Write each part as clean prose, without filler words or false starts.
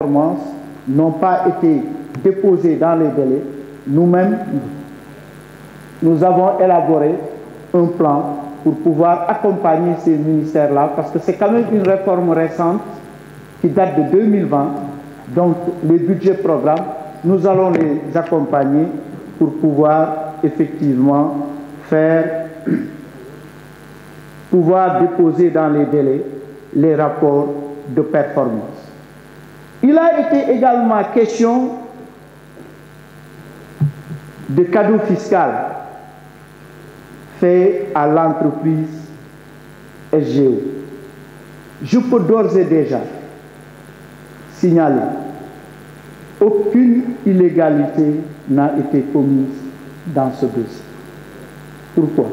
performances n'ont pas été déposées dans les délais, nous-mêmes, nous avons élaboré un plan pour pouvoir accompagner ces ministères-là, parce que c'est quand même une réforme récente qui date de 2020. Donc, les budgets programmes, nous allons les accompagner pour pouvoir effectivement pouvoir déposer dans les délais les rapports de performance. Il a été également question de cadeaux fiscaux faits à l'entreprise SGO. Je peux d'ores et déjà signaler aucune illégalité n'a été commise dans ce dossier. Pourquoi?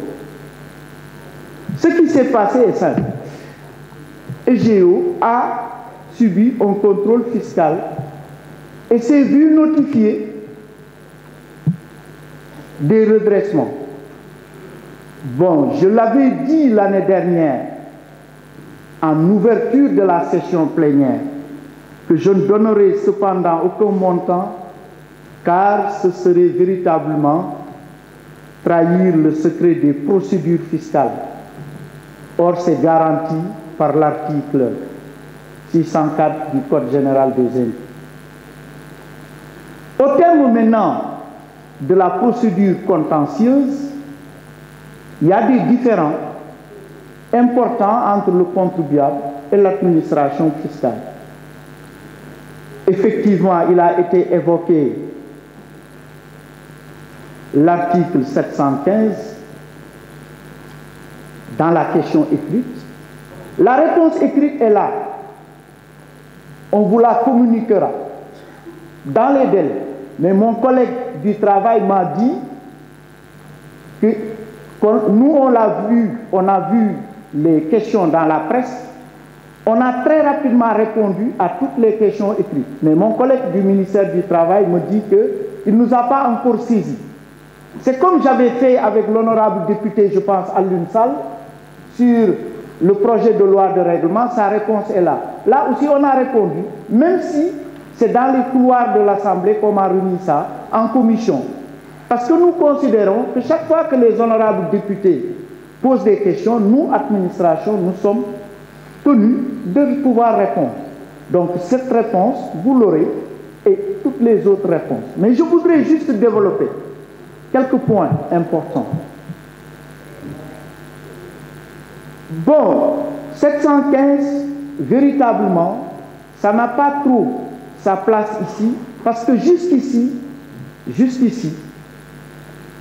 Ce qui s'est passé est simple. SGO a subi un contrôle fiscal et s'est vu notifier des redressements. Bon, je l'avais dit l'année dernière, en ouverture de la session plénière, que je ne donnerai cependant aucun montant, car ce serait véritablement trahir le secret des procédures fiscales. Or, c'est garanti par l'article 604 du Code général des impôts. Au terme maintenant de la procédure contentieuse, il y a des différends importants entre le contribuable et l'administration fiscale. Effectivement, il a été évoqué l'article 715 dans la question écrite. La réponse écrite est là. On vous la communiquera dans les délais. Mais mon collègue du travail m'a dit que nous, on a vu les questions dans la presse. On a très rapidement répondu à toutes les questions écrites. Mais mon collègue du ministère du Travail me dit qu'il ne nous a pas encore saisis. C'est comme j'avais fait avec l'honorable député, je pense, à l'UNSAL, sur le projet de loi de règlement. Sa réponse est là. Là aussi, on a répondu, même si c'est dans les couloirs de l'Assemblée qu'on a remis ça en commission. Parce que nous considérons que chaque fois que les honorables députés posent des questions, nous, administration, nous sommes tenus de pouvoir répondre. Donc cette réponse, vous l'aurez, et toutes les autres réponses. Mais je voudrais juste développer quelques points importants. Bon, 715, véritablement, ça n'a pas trop sa place ici, parce que jusqu'ici,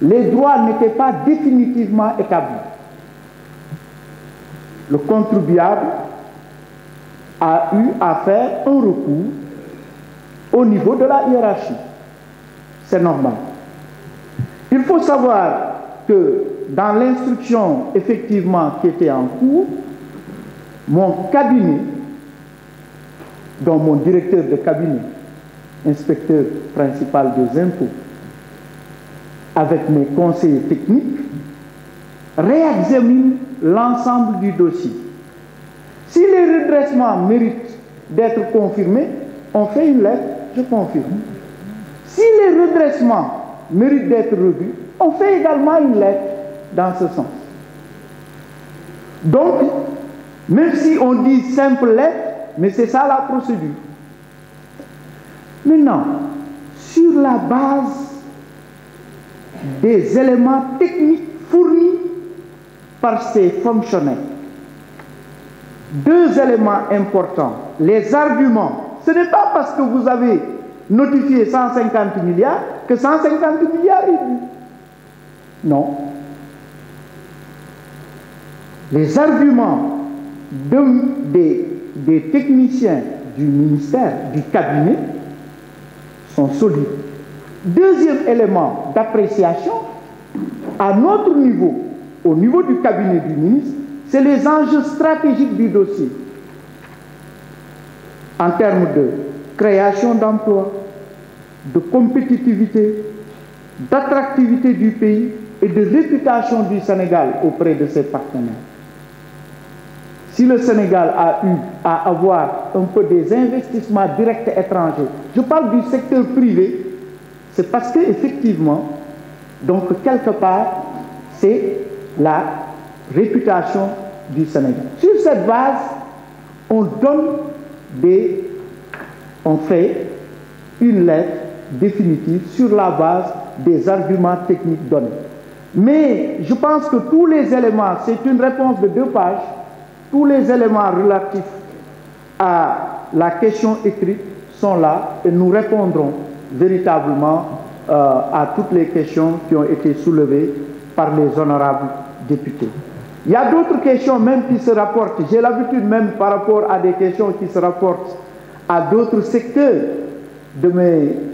les droits n'étaient pas définitivement établis. Le contribuable a eu à faire un recours au niveau de la hiérarchie. C'est normal. Il faut savoir que dans l'instruction effectivement qui était en cours, mon cabinet, dont mon directeur de cabinet, inspecteur principal des impôts, avec mes conseillers techniques, réexamine l'ensemble du dossier. Si les redressements méritent d'être confirmés, on fait une lettre, je confirme. Si les redressements méritent d'être revus, on fait également une lettre dans ce sens. Donc, même si on dit simple lettre, mais c'est ça la procédure. Maintenant, sur la base des éléments techniques fournis par ces fonctionnaires, deux éléments importants. Les arguments. Ce n'est pas parce que vous avez notifié 150 milliards que 150 milliards est dû. Non. Les arguments des techniciens du ministère, du cabinet, sont solides. Deuxième élément d'appréciation, à notre niveau, au niveau du cabinet du ministre, c'est les enjeux stratégiques du dossier en termes de création d'emplois, de compétitivité, d'attractivité du pays et de réputation du Sénégal auprès de ses partenaires. si le Sénégal a eu à avoir un peu des investissements directs étrangers, je parle du secteur privé, c'est parce qu'effectivement, donc quelque part, c'est la réputation du Sénégal. Sur cette base, on fait une lettre définitive sur la base des arguments techniques donnés. Mais je pense que tous les éléments, c'est une réponse de 2 pages, tous les éléments relatifs à la question écrite sont là et nous répondrons véritablement à toutes les questions qui ont été soulevées par les honorables députés. Il y a d'autres questions même qui se rapportent. J'ai l'habitude même par rapport à des questions qui se rapportent à d'autres secteurs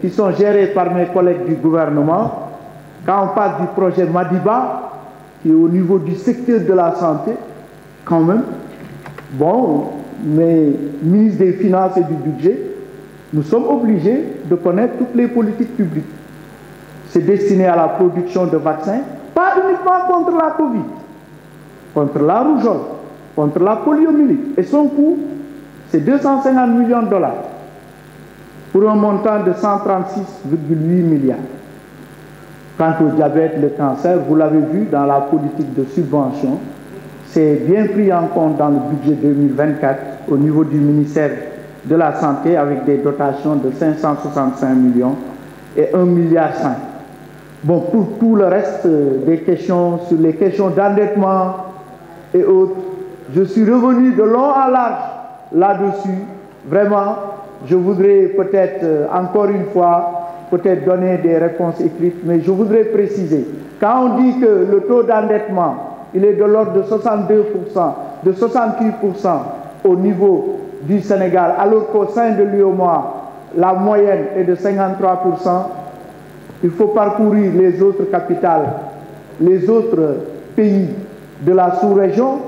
qui sont gérés par mes collègues du gouvernement. Quand on parle du projet Madiba, qui est au niveau du secteur de la santé, quand même, bon, mais ministre des Finances et du Budget, nous sommes obligés de connaître toutes les politiques publiques. C'est destiné à la production de vaccins, pas uniquement contre la Covid, contre la rougeole, contre la poliomyélite. Et son coût, c'est 250 millions de dollars pour un montant de 136,8 milliards. Quant au diabète, le cancer, vous l'avez vu dans la politique de subvention, c'est bien pris en compte dans le budget 2024 au niveau du ministère de la Santé avec des dotations de 565 millions et 1,5 milliard. Bon, pour tout le reste des questions, sur les questions d'endettement et autres, je suis revenu de long en large là-dessus. Vraiment, je voudrais peut-être encore une fois peut-être donner des réponses écrites, mais je voudrais préciser, quand on dit que le taux d'endettement, il est de l'ordre de 62%, de 68% au niveau du Sénégal, alors qu'au sein de l'UEMOA, la moyenne est de 53%, il faut parcourir les autres capitales, les autres pays de la sous-région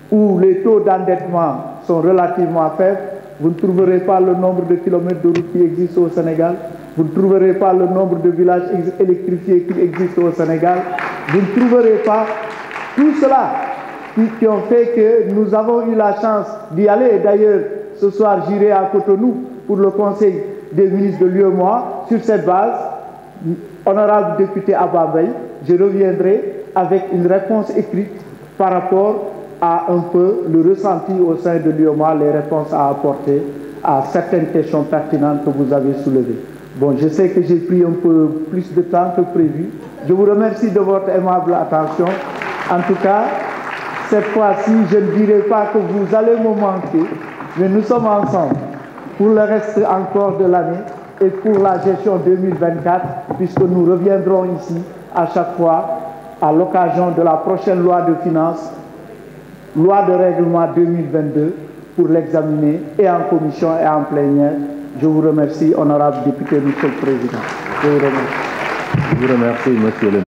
où les taux d'endettement sont relativement faibles. Vous ne trouverez pas le nombre de kilomètres de route qui existent au Sénégal. Vous ne trouverez pas le nombre de villages électrifiés qui existent au Sénégal. Vous ne trouverez pas tout cela qui ont fait que nous avons eu la chance d'y aller. D'ailleurs, ce soir, j'irai à Cotonou pour le Conseil des ministres de l'UEMOA. Sur cette base, honorable député Ababay, je reviendrai avec une réponse écrite par rapport à un peu le ressenti au sein de l'UEMOA, les réponses à apporter à certaines questions pertinentes que vous avez soulevées. Bon, je sais que j'ai pris un peu plus de temps que prévu. Je vous remercie de votre aimable attention. En tout cas, cette fois-ci, je ne dirai pas que vous allez me manquer, mais nous sommes ensemble pour le reste encore de l'année et pour la gestion 2024, puisque nous reviendrons ici à chaque fois à l'occasion de la prochaine loi de finances, loi de règlement 2022, pour l'examiner et en commission et en plénière. Je vous remercie, honorable député, monsieur le président. Je vous remercie. Je vous remercie, monsieur le